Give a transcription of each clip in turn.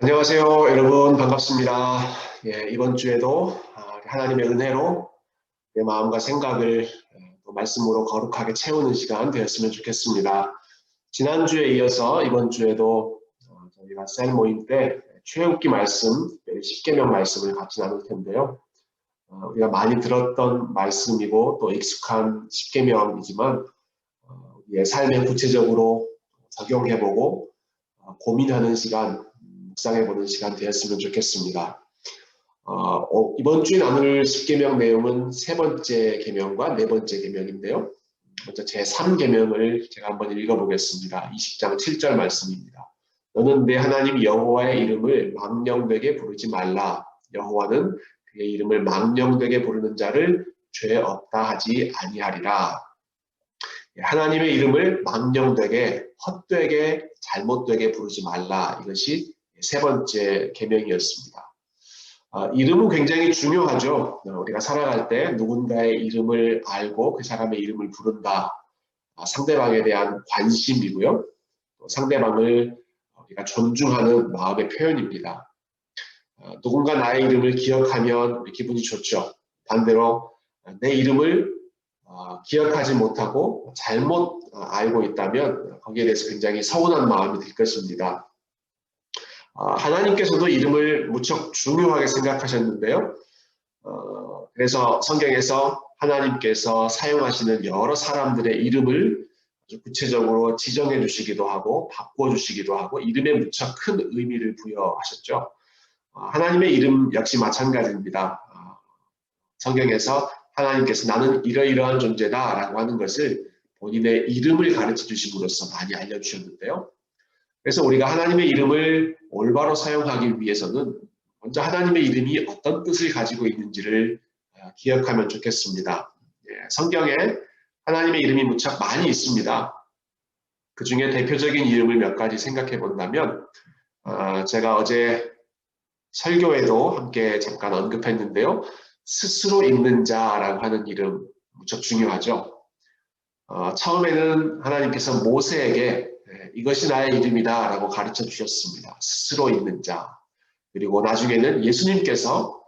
안녕하세요, 여러분. 반갑습니다. 이번 주에도 하나님의 은혜로 내 마음과 생각을 또 말씀으로 거룩하게 채우는 시간 되었으면 좋겠습니다. 지난주에 이어서 이번 주에도 저희가 셀 모임 때 출애굽기 말씀, 십계명 말씀을 같이 나눌 텐데요. 우리가 많이 들었던 말씀이고 또 익숙한 십계명이지만 우리의 삶에 구체적으로 적용해보고 고민하는 시간, 묵상해보는 시간 되었으면 좋겠습니다. 이번 주에 나눌 십계명 내용은 세 번째 계명과 네 번째 계명인데요. 먼저 제3계명을 제가 한번 읽어보겠습니다. 20장 7절 말씀입니다. 너는 내 하나님 여호와의 이름을 망령되게 부르지 말라. 여호와는 그의 이름을 망령되게 부르는 자를 죄 없다 하지 아니하리라. 하나님의 이름을 망령되게, 헛되게, 잘못되게 부르지 말라. 이것이 세 번째 계명이었습니다. 이름은 굉장히 중요하죠. 우리가 살아갈 때 누군가의 이름을 알고 그 사람의 이름을 부른다. 상대방에 대한 관심이고요. 상대방을 우리가 존중하는 마음의 표현입니다. 누군가 나의 이름을 기억하면 우리 기분이 좋죠. 반대로 내 이름을 기억하지 못하고 잘못 알고 있다면 거기에 대해서 굉장히 서운한 마음이 들 것입니다. 하나님께서도 이름을 무척 중요하게 생각하셨는데요. 그래서 성경에서 하나님께서 사용하시는 여러 사람들의 이름을 아주 구체적으로 지정해 주시기도 하고 바꿔주시기도 하고 이름에 무척 큰 의미를 부여하셨죠. 하나님의 이름 역시 마찬가지입니다. 성경에서 하나님께서 나는 이러이러한 존재다 라고 하는 것을 본인의 이름을 가르쳐 주심으로써 많이 알려주셨는데요. 그래서 우리가 하나님의 이름을 올바로 사용하기 위해서는 먼저 하나님의 이름이 어떤 뜻을 가지고 있는지를 기억하면 좋겠습니다. 성경에 하나님의 이름이 무척 많이 있습니다. 그 중에 대표적인 이름을 몇 가지 생각해 본다면 제가 어제 설교에도 함께 잠깐 언급했는데요. 스스로 있는 자라고 하는 이름 무척 중요하죠. 처음에는 하나님께서 모세에게 이것이 나의 이름이다 라고 가르쳐 주셨습니다. 스스로 있는 자. 그리고 나중에는 예수님께서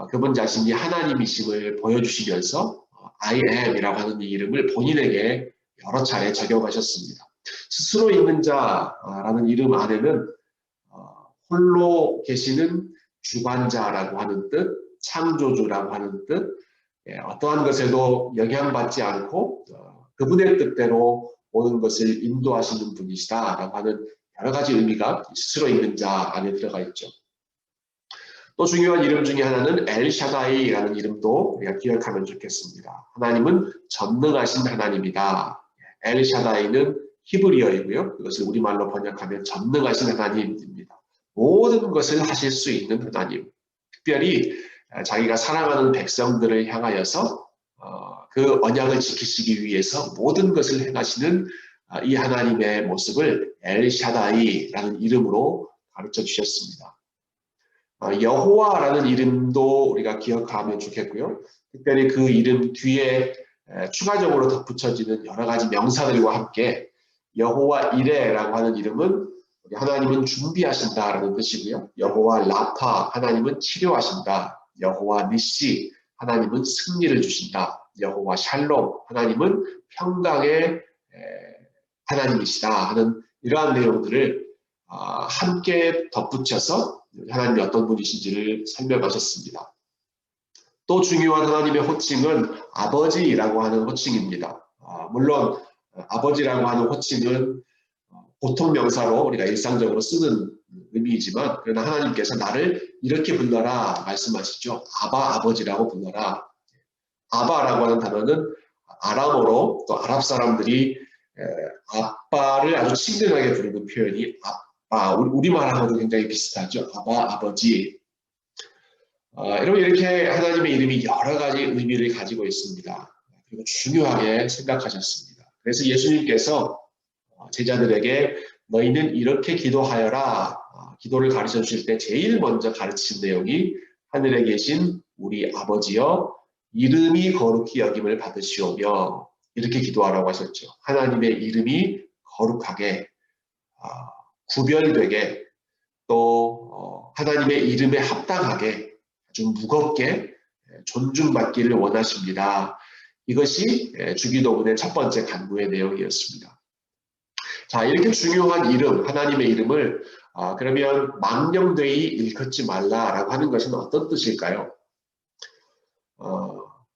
그분 자신이 하나님이심을 보여주시면서 I am 이라고 하는 이 이름을 본인에게 여러 차례 적용하셨습니다. 스스로 있는 자라는 이름 안에는 홀로 계시는 주관자라고 하는 뜻, 창조주라고 하는 뜻, 어떠한 것에도 영향받지 않고 그분의 뜻대로 모든 것을 인도하시는 분이시다라고 하는 여러 가지 의미가 스스로 있는 자 안에 들어가 있죠. 또 중요한 이름 중에 하나는 엘샤다이라는 이름도 우리가 기억하면 좋겠습니다. 하나님은 전능하신 하나님이다. 엘샤다이는 히브리어이고요. 그것을 우리말로 번역하면 전능하신 하나님입니다. 모든 것을 하실 수 있는 하나님. 특별히 자기가 사랑하는 백성들을 향하여서 그 언약을 지키시기 위해서 모든 것을 행하시는 이 하나님의 모습을 엘샤다이라는 이름으로 가르쳐 주셨습니다. 여호와라는 이름도 우리가 기억하면 좋겠고요. 특별히 그 이름 뒤에 추가적으로 덧붙여지는 여러 가지 명사들과 함께 여호와 이레라고 하는 이름은 하나님은 준비하신다라는 뜻이고요. 여호와 라파, 하나님은 치료하신다. 여호와 니시, 하나님은 승리를 주신다. 여호와 샬롬, 하나님은 평강의 하나님이시다 하는 이러한 내용들을 함께 덧붙여서 하나님이 어떤 분이신지를 설명하셨습니다. 또 중요한 하나님의 호칭은 아버지라고 하는 호칭입니다. 물론 아버지라고 하는 호칭은 보통 명사로 우리가 일상적으로 쓰는 의미이지만 그러나 하나님께서 나를 이렇게 불러라 말씀하시죠. 아바 아버지라고 불러라. 아바라고 하는 단어는 아람어로 또 아랍 사람들이 아빠를 아주 친근하게 부르는 표현이 아빠, 우리말하고도 굉장히 비슷하죠. 아바 아버지. 여러분 이렇게 하나님의 이름이 여러 가지 의미를 가지고 있습니다. 그리고 중요하게 생각하셨습니다. 그래서 예수님께서 제자들에게 너희는 이렇게 기도하여라. 기도를 가르쳐 주실 때 제일 먼저 가르친 내용이 하늘에 계신 우리 아버지여 이름이 거룩히 여김을 받으시오며 이렇게 기도하라고 하셨죠. 하나님의 이름이 거룩하게 구별되게 또 하나님의 이름에 합당하게 아주 무겁게 존중받기를 원하십니다. 이것이 주기도문의 첫 번째 간구의 내용이었습니다. 자, 이렇게 중요한 이름, 하나님의 이름을 그러면 망령되이 일컫지 말라라고 하는 것은 어떤 뜻일까요?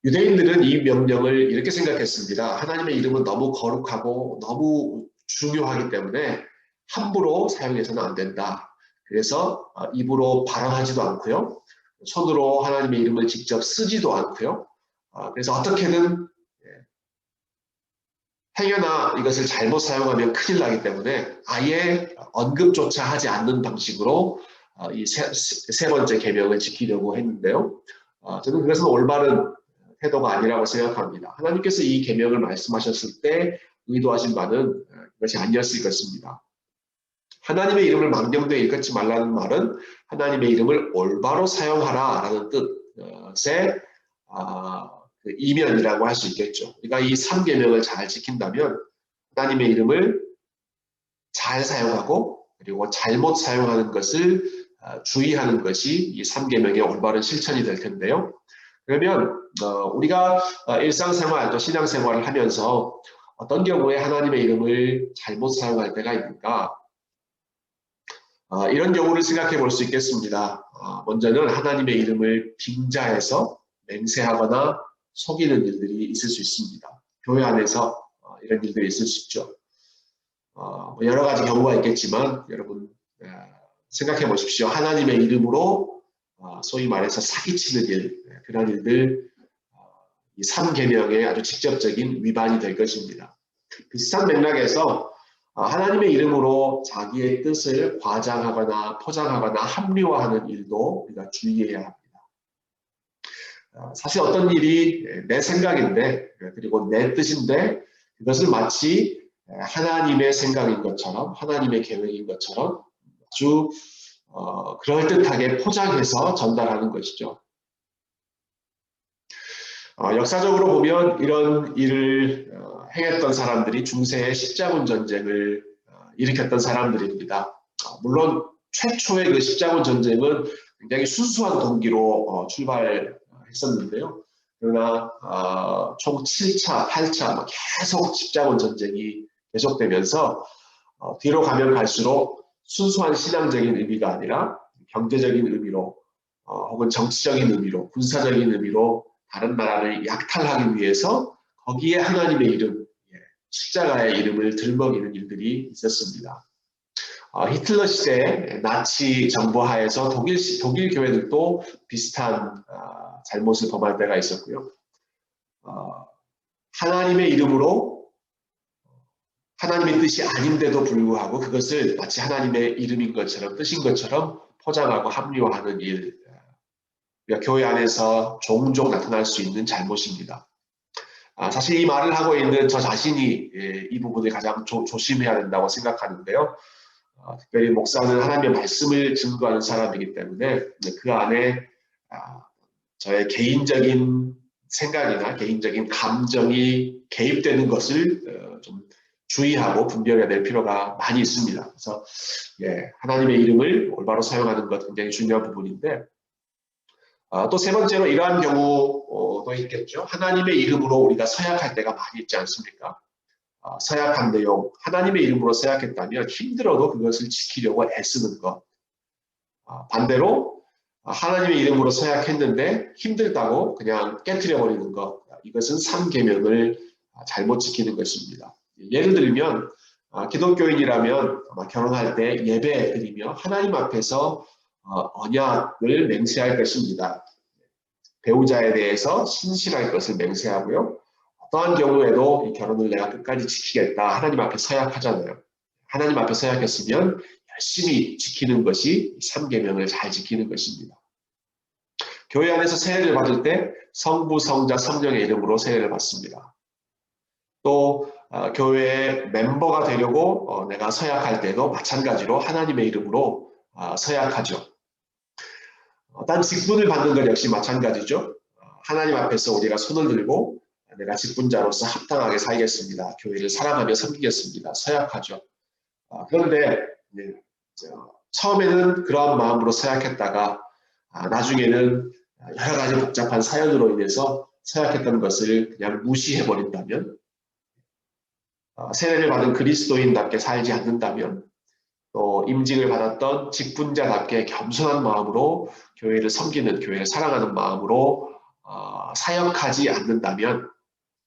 유대인들은 이 명령을 이렇게 생각했습니다. 하나님의 이름은 너무 거룩하고 너무 중요하기 때문에 함부로 사용해서는 안 된다. 그래서 입으로 발언하지도 않고요. 손으로 하나님의 이름을 직접 쓰지도 않고요. 그래서 어떻게든 행여나 이것을 잘못 사용하면 큰일 나기 때문에 아예 언급조차 하지 않는 방식으로 이 세 번째 계명을 지키려고 했는데요. 저는 그것은 올바른 태도가 아니라고 생각합니다. 하나님께서 이 계명을 말씀하셨을 때 의도하신 바는 그것이 아니었을 것입니다. 하나님의 이름을 망령되이 일컫지 말라는 말은 하나님의 이름을 올바로 사용하라라는 뜻의 그 이면이라고 할 수 있겠죠. 그러니까 이 3계명을 잘 지킨다면 하나님의 이름을 잘 사용하고 그리고 잘못 사용하는 것을 주의하는 것이 이 3계명의 올바른 실천이 될 텐데요. 그러면 우리가 일상생활 또 신앙생활을 하면서 어떤 경우에 하나님의 이름을 잘못 사용할 때가 있는가? 이런 경우를 생각해 볼 수 있겠습니다. 먼저는 하나님의 이름을 빙자해서 맹세하거나 속이는 일들이 있을 수 있습니다. 교회 안에서 이런 일들이 있을 수 있죠. 여러 가지 경우가 있겠지만 여러분 생각해 보십시오. 하나님의 이름으로 소위 말해서 사기치는 일, 그런 일들 이 3계명의 아주 직접적인 위반이 될 것입니다. 비슷한 맥락에서 하나님의 이름으로 자기의 뜻을 과장하거나 포장하거나 합리화하는 일도 우리가 주의해야 합니다. 사실 어떤 일이 내 생각인데 그리고 내 뜻인데 그것을 마치 하나님의 생각인 것처럼 하나님의 계획인 것처럼 아주 그럴듯하게 포장해서 전달하는 것이죠. 역사적으로 보면 이런 일을 행했던 사람들이 중세의 십자군 전쟁을 일으켰던 사람들입니다. 물론 최초의 그 십자군 전쟁은 굉장히 순수한 동기로 출발했었는데요. 그러나 총 7차, 8차 계속 십자군 전쟁이 계속되면서 뒤로 가면 갈수록 순수한 신앙적인 의미가 아니라 경제적인 의미로 혹은 정치적인 의미로 군사적인 의미로 다른 나라를 약탈하기 위해서 거기에 하나님의 이름, 십자가의 이름을 들먹이는 일들이 있었습니다. 히틀러 시대 나치 정부 하에서 독일 교회들도 비슷한 잘못을 범할 때가 있었고요. 하나님의 이름으로 하나님의 뜻이 아닌데도 불구하고 그것을 마치 하나님의 이름인 것처럼 뜻인 것처럼 포장하고 합리화하는 일, 교회 안에서 종종 나타날 수 있는 잘못입니다. 사실 이 말을 하고 있는 저 자신이 이 부분을 가장 조심해야 된다고 생각하는데요. 특별히 목사는 하나님의 말씀을 증거하는 사람이기 때문에 그 안에 저의 개인적인 생각이나 개인적인 감정이 개입되는 것을 좀 주의하고 분별해야 될 필요가 많이 있습니다. 그래서 하나님의 이름을 올바로 사용하는 것 굉장히 중요한 부분인데 또 세 번째로 이러한 경우도 있겠죠. 하나님의 이름으로 우리가 서약할 때가 많이 있지 않습니까? 서약한 내용, 하나님의 이름으로 서약했다면 힘들어도 그것을 지키려고 애쓰는 것. 반대로 하나님의 이름으로 서약했는데 힘들다고 그냥 깨트려버리는 것. 이것은 3계명을 잘못 지키는 것입니다. 예를 들면 기독교인이라면 아마 결혼할 때 예배 드리며 하나님 앞에서 언약을 맹세할 것입니다. 배우자에 대해서 신실할 것을 맹세하고요. 어떠한 경우에도 이 결혼을 내가 끝까지 지키겠다. 하나님 앞에 서약하잖아요. 하나님 앞에 서약했으면 열심히 지키는 것이 3계명을 잘 지키는 것입니다. 교회 안에서 세례를 받을 때 성부, 성자, 성령의 이름으로 세례를 받습니다. 또 교회의 멤버가 되려고 내가 서약할 때도 마찬가지로 하나님의 이름으로 서약하죠. 단 직분을 받는 것 역시 마찬가지죠. 하나님 앞에서 우리가 손을 들고 내가 직분자로서 합당하게 살겠습니다. 교회를 사랑하며 섬기겠습니다. 서약하죠. 그런데 처음에는 그러한 마음으로 서약했다가 나중에는 여러 가지 복잡한 사연으로 인해서 서약했던 것을 그냥 무시해버린다면, 세례를 받은 그리스도인답게 살지 않는다면, 또 임직을 받았던 직분자답게 겸손한 마음으로 교회를 섬기는, 교회를 사랑하는 마음으로 사역하지 않는다면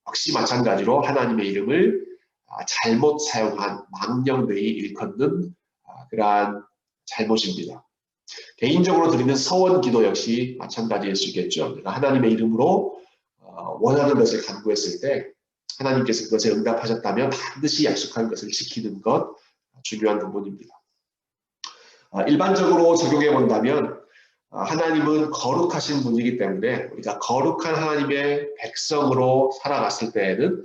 역시 마찬가지로 하나님의 이름을 잘못 사용한, 망령되이 일컫는 그러한 잘못입니다. 개인적으로 드리는 서원 기도 역시 마찬가지일 수 있겠죠. 내가 하나님의 이름으로 원하는 것을 간구했을 때 하나님께서 그것에 응답하셨다면 반드시 약속한 것을 지키는 것, 중요한 부분입니다. 일반적으로 적용해 본다면 하나님은 거룩하신 분이기 때문에 우리가 거룩한 하나님의 백성으로 살아갔을 때에는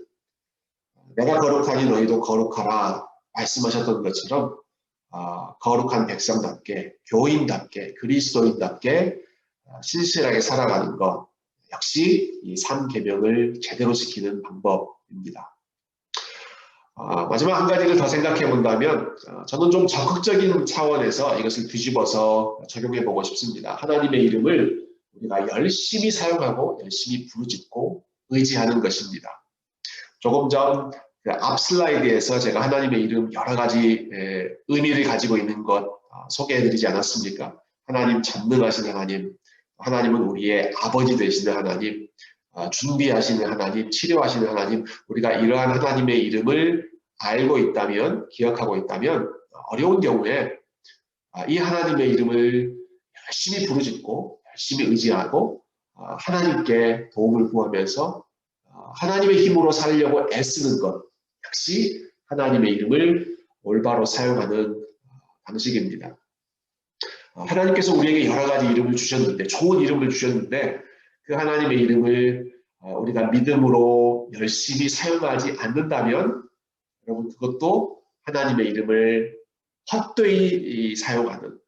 내가 거룩하니 너희도 거룩하라 말씀하셨던 것처럼 거룩한 백성답게, 교인답게, 그리스도인답게 신실하게 살아가는 것 역시 이 3계명을 제대로 지키는 방법입니다. 마지막 한 가지를 더 생각해 본다면 저는 좀 적극적인 차원에서 이것을 뒤집어서 적용해 보고 싶습니다. 하나님의 이름을 우리가 열심히 사용하고 열심히 부르짖고 의지하는 것입니다. 조금 전 앞 슬라이드에서 제가 하나님의 이름 여러 가지 의미를 가지고 있는 것 소개해 드리지 않았습니까? 하나님 전능하신 하나님, 하나님은 우리의 아버지 되시는 하나님, 준비하시는 하나님, 치료하시는 하나님, 우리가 이러한 하나님의 이름을 알고 있다면, 기억하고 있다면 어려운 경우에 이 하나님의 이름을 열심히 부르짖고 열심히 의지하고 하나님께 도움을 구하면서 하나님의 힘으로 살려고 애쓰는 것 역시 하나님의 이름을 올바로 사용하는 방식입니다. 하나님께서 우리에게 여러 가지 이름을 주셨는데, 좋은 이름을 주셨는데 그 하나님의 이름을 우리가 믿음으로 열심히 사용하지 않는다면 여러분 그것도 하나님의 이름을 헛되이 사용하는,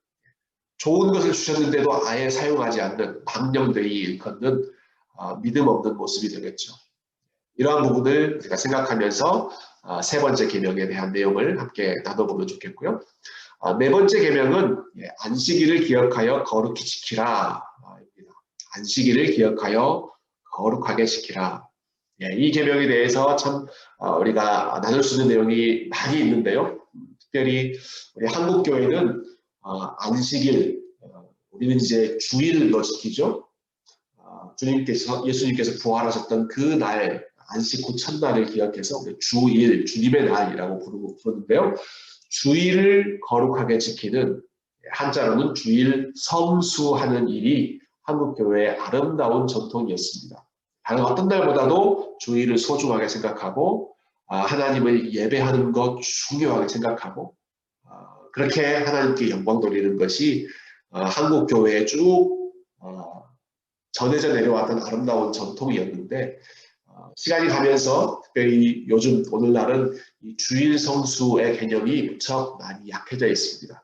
좋은 것을 주셨는데도 아예 사용하지 않는, 망령되이 일컫는 믿음 없는 모습이 되겠죠. 이러한 부분을 우리가 생각하면서 세 번째 계명에 대한 내용을 함께 나눠보면 좋겠고요. 네 번째 계명은 안식일을 기억하여 거룩히 지키라. 안식일을 기억하여 거룩하게 지키라. 이 계명에 대해서 참 우리가 나눌 수 있는 내용이 많이 있는데요. 특별히 우리 한국 교회는 안식일, 우리는 이제 주일로 지키죠. 예수님께서 부활하셨던 그 날, 안식 후 첫날을 기억해서 주일, 주님의 날이라고 부르는데요. 주일을 거룩하게 지키는, 한자로는 주일 성수하는 일이 한국교회의 아름다운 전통이었습니다. 다른 어떤 날보다도 주일을 소중하게 생각하고 하나님을 예배하는 것 중요하게 생각하고 그렇게 하나님께 영광 돌리는 것이 한국교회에 쭉 전해져 내려왔던 아름다운 전통이었는데 시간이 가면서 특별히 요즘 오늘날은 이 주일 성수의 개념이 무척 많이 약해져 있습니다.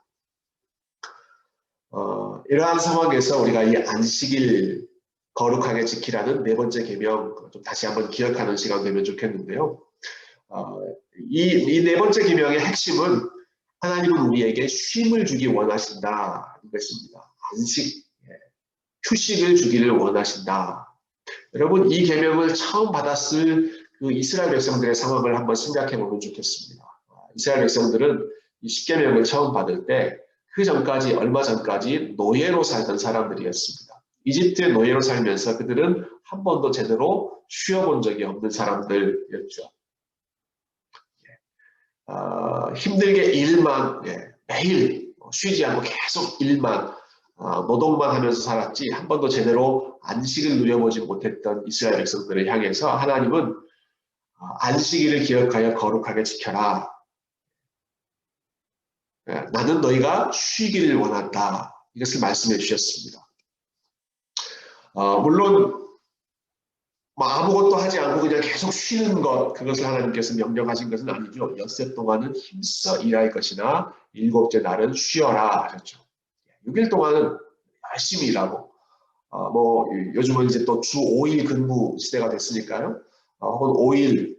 이러한 상황에서 우리가 이 안식일 거룩하게 지키라는 네 번째 계명 좀 다시 한번 기억하는 시간 되면 좋겠는데요. 이 네 번째 계명의 핵심은 하나님은 우리에게 쉼을 주기 원하신다 이것입니다. 안식, 휴식을 주기를 원하신다. 여러분 이 계명을 처음 받았을 그 이스라엘 백성들의 상황을 한번 생각해 보면 좋겠습니다. 이스라엘 백성들은 이 십계명을 처음 받을 때 그 전까지 얼마 전까지 노예로 살던 사람들이었습니다. 이집트의 노예로 살면서 그들은 한 번도 제대로 쉬어본 적이 없는 사람들이었죠. 힘들게 일만 매일 쉬지 않고 계속 일만 노동만 하면서 살았지 한 번도 제대로 안식을 누려보지 못했던 이스라엘 백성들을 향해서 하나님은 안식일을 기억하여 거룩하게 지켜라. 나는 너희가 쉬기를 원한다. 이것을 말씀해 주셨습니다. 물론 아무것도 하지 않고 그냥 계속 쉬는 것, 그것을 하나님께서 명령하신 것은 아니죠. 엿새 동안은 힘써 일할 것이나 일곱째 날은 쉬어라 하셨죠. 6일 동안은 열심히 일하고 요즘은 이제 또 주 5일 근무 시대가 됐으니까요. 혹은 5일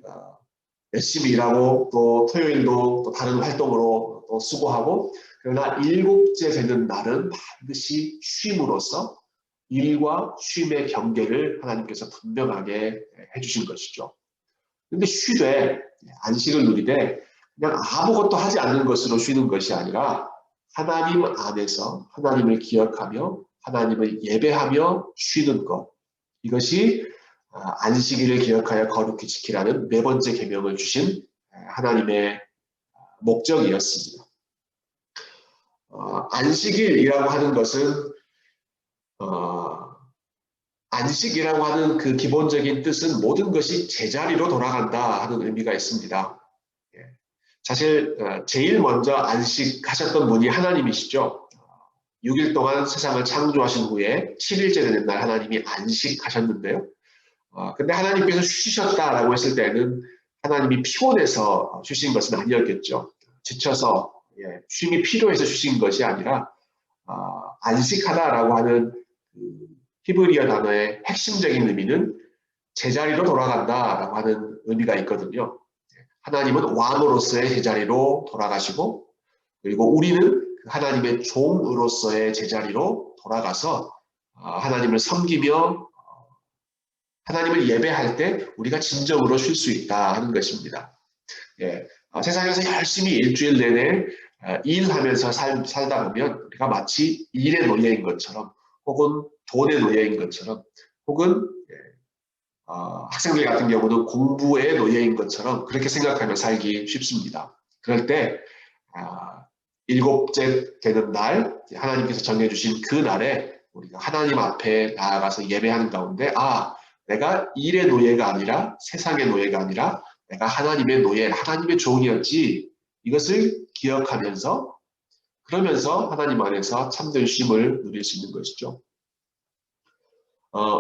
열심히 일하고 또 토요일도 또 다른 활동으로 수고하고 그러나 일곱째 되는 날은 반드시 쉼으로써 일과 쉼의 경계를 하나님께서 분명하게 해주신 것이죠. 근데 쉬되 안식을 누리되 그냥 아무것도 하지 않는 것으로 쉬는 것이 아니라 하나님 안에서 하나님을 기억하며 하나님을 예배하며 쉬는 것, 이것이 안식일을 기억하여 거룩히 지키라는 네 번째 계명을 주신 하나님의 목적이었습니다. 안식일이라고 하는 것은 안식이라고 하는 그 기본적인 뜻은 모든 것이 제자리로 돌아간다 하는 의미가 있습니다. 사실 제일 먼저 안식하셨던 분이 하나님이시죠. 6일 동안 세상을 창조하신 후에 7일째 되는 날 하나님이 안식하셨는데요. 근데 하나님께서 쉬셨다라고 했을 때는 하나님이 피곤해서 쉬신 것은 아니었겠죠. 지쳐서 쉼이 필요해서 쉬신 것이 아니라 안식하다라고 하는 그 히브리어 단어의 핵심적인 의미는 제자리로 돌아간다라고 하는 의미가 있거든요. 하나님은 왕으로서의 제자리로 돌아가시고 그리고 우리는 하나님의 종으로서의 제자리로 돌아가서 하나님을 섬기며 하나님을 예배할 때 우리가 진정으로 쉴 수 있다 하는 것입니다. 세상에서 열심히 일주일 내내 일하면서 살다 보면 우리가 마치 일의 노예인 것처럼 혹은 돈의 노예인 것처럼 혹은 학생들 같은 경우는 공부의 노예인 것처럼 그렇게 생각하며 살기 쉽습니다. 그럴 때 일곱째 되는 날 하나님께서 정해주신 그 날에 우리가 하나님 앞에 나아가서 예배하는 가운데 내가 일의 노예가 아니라 세상의 노예가 아니라 내가 하나님의 노예, 하나님의 종이었지, 이것을 기억하면서 그러면서 하나님 안에서 참된 쉼을 누릴 수 있는 것이죠.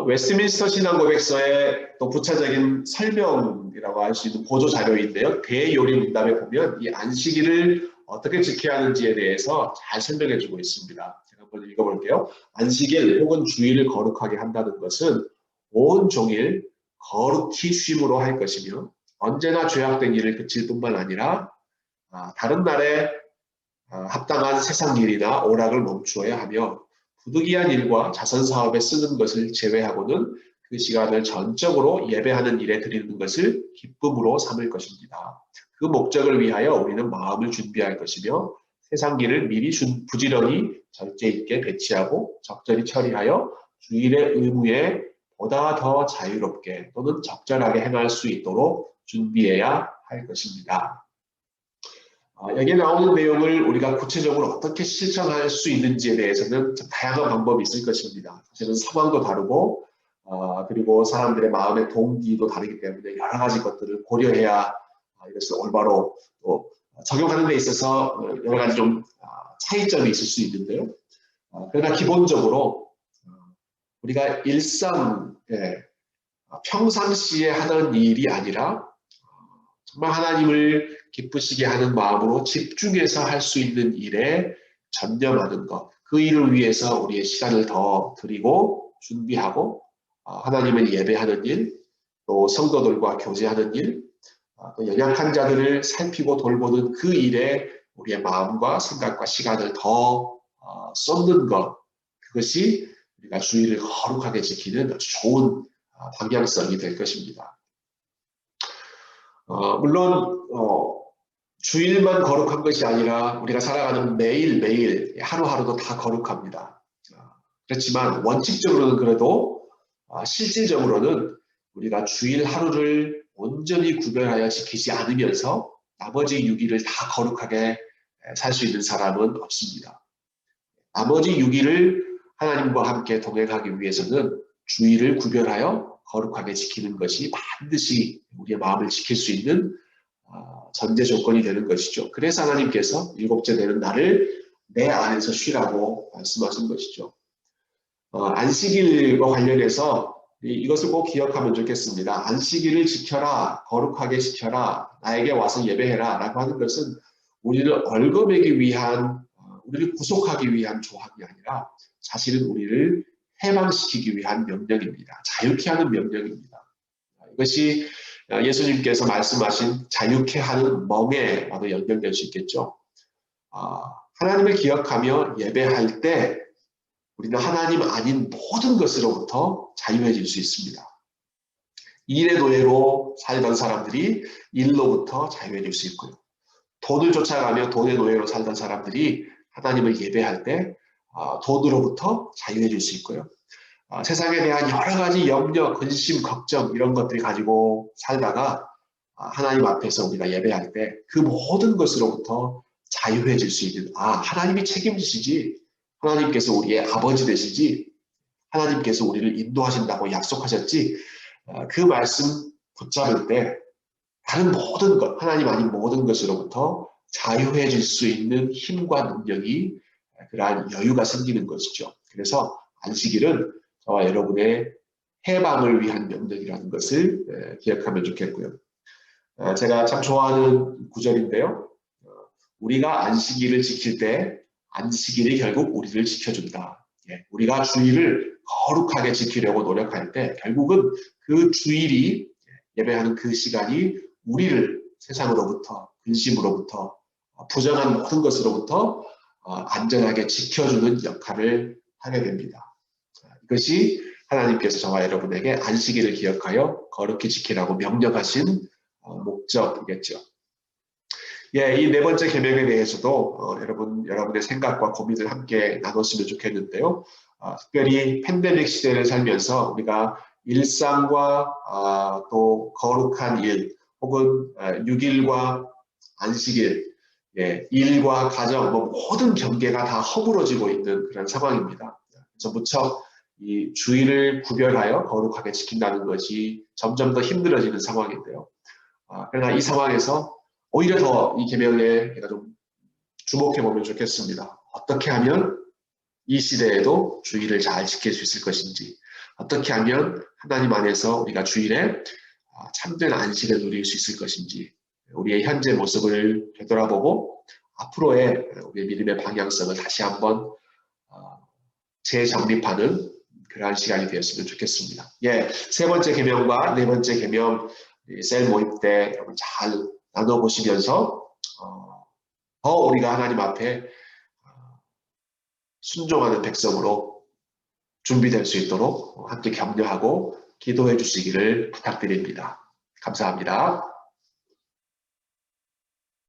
웨스트민스터 신앙고백서의 또 구체적인 설명이라고 할 수 있는 보조 자료인데요. 대요리 문답에 보면 이 안식일을 어떻게 지켜야 하는지에 대해서 잘 설명해 주고 있습니다. 제가 한번 읽어볼게요. 안식일 혹은 주일을 거룩하게 한다는 것은 온 종일 거룩히 쉼으로 할 것이며 언제나 죄악된 일을 그칠 뿐만 아니라 다른 날에 합당한 세상 일이나 오락을 멈추어야 하며 부득이한 일과 자선사업에 쓰는 것을 제외하고는 그 시간을 전적으로 예배하는 일에 드리는 것을 기쁨으로 삼을 것입니다. 그 목적을 위하여 우리는 마음을 준비할 것이며 세상 일을 미리 부지런히 절제 있게 배치하고 적절히 처리하여 주일의 의무에 보다 더 자유롭게 또는 적절하게 행할 수 있도록 준비해야 할 것입니다. 여기에 나오는 내용을 우리가 구체적으로 어떻게 실천할 수 있는지에 대해서는 좀 다양한 방법이 있을 것입니다. 사실은 상황도 다르고 그리고 사람들의 마음의 동기도 다르기 때문에 여러 가지 것들을 고려해야 이것을 올바로 또 적용하는 데 있어서 여러 가지 좀 차이점이 있을 수 있는데요. 그러나 기본적으로 우리가 평상시에 하는 일이 아니라 정말 하나님을 기쁘시게 하는 마음으로 집중해서 할 수 있는 일에 전념하는 것, 그 일을 위해서 우리의 시간을 더 드리고 준비하고 하나님을 예배하는 일, 또 성도들과 교제하는 일, 또 연약한 자들을 살피고 돌보는 그 일에 우리의 마음과 생각과 시간을 더 쏟는 것, 그것이 우리가 주일을 거룩하게 지키는 아주 좋은 방향성이 될 것입니다. 물론 주일만 거룩한 것이 아니라 우리가 살아가는 매일매일 하루하루도 다 거룩합니다. 그렇지만 원칙적으로는 그래도 실질적으로는 우리가 주일 하루를 온전히 구별하여 지키지 않으면서 나머지 6일을 다 거룩하게 살 수 있는 사람은 없습니다. 나머지 6일을 하나님과 함께 동행하기 위해서는 주일을 구별하여 거룩하게 지키는 것이 반드시 우리의 마음을 지킬 수 있는 전제 조건이 되는 것이죠. 그래서 하나님께서 일곱째 되는 날을 내 안에서 쉬라고 말씀하신 것이죠. 안식일과 관련해서 이것을 꼭 기억하면 좋겠습니다. 안식일을 지켜라, 거룩하게 지켜라, 나에게 와서 예배해라 라고 하는 것은 우리를 얽어매기 위한, 우리를 구속하기 위한 조항이 아니라 사실은 우리를 해방시키기 위한 명령입니다. 자유케 하는 명령입니다. 이것이 예수님께서 말씀하신 자유케 하는 멍에와도 연결될 수 있겠죠. 하나님을 기억하며 예배할 때 우리는 하나님 아닌 모든 것으로부터 자유해질 수 있습니다. 일의 노예로 살던 사람들이 일로부터 자유해질 수 있고요. 돈을 쫓아가며 돈의 노예로 살던 사람들이 하나님을 예배할 때 돈으로부터 자유해질 수 있고요. 세상에 대한 여러 가지 염려, 근심, 걱정 이런 것들이 가지고 살다가 하나님 앞에서 우리가 예배할 때 그 모든 것으로부터 자유해질 수 있는 하나님이 책임지시지, 하나님께서 우리의 아버지 되시지, 하나님께서 우리를 인도하신다고 약속하셨지, 그 말씀 붙잡을 때 다른 모든 것, 하나님 아닌 모든 것으로부터 자유해질 수 있는 힘과 능력이, 그러한 여유가 생기는 것이죠. 그래서 안식일은 저와 여러분의 해방을 위한 명령이라는 것을 기억하면 좋겠고요. 제가 참 좋아하는 구절인데요. 우리가 안식일을 지킬 때 안식일이 결국 우리를 지켜준다. 우리가 주일을 거룩하게 지키려고 노력할 때 결국은 그 주일이, 예배하는 그 시간이 우리를 세상으로부터, 근심으로부터, 부정한 모든 것으로부터 안전하게 지켜주는 역할을 하게 됩니다. 이것이 하나님께서 저와 여러분에게 안식일을 기억하여 거룩히 지키라고 명령하신 목적이겠죠. 이 네 번째 계명에 대해서도 여러분의 생각과 고민을 함께 나눴으면 좋겠는데요. 특별히 팬데믹 시대를 살면서 우리가 일상과 또 거룩한 일, 혹은 6일과 안식일, 일과 가정, 모든 경계가 다 허물어지고 있는 그런 상황입니다. 그래서 무척 이 주일을 구별하여 거룩하게 지킨다는 것이 점점 더 힘들어지는 상황인데요. 그러나 이 상황에서 오히려 더 이 계명에 좀 주목해 보면 좋겠습니다. 어떻게 하면 이 시대에도 주일을 잘 지킬 수 있을 것인지, 어떻게 하면 하나님 안에서 우리가 주일에 참된 안식을 누릴 수 있을 것인지, 우리의 현재 모습을 되돌아보고 앞으로의 우리의 믿음의 방향성을 다시 한번 재정립하는 그러한 시간이 되었으면 좋겠습니다. 세 번째 계명과 네 번째 계명 셀 모임 때 여러분 잘 나눠보시면서 더 우리가 하나님 앞에 순종하는 백성으로 준비될 수 있도록 함께 격려하고 기도해 주시기를 부탁드립니다. 감사합니다.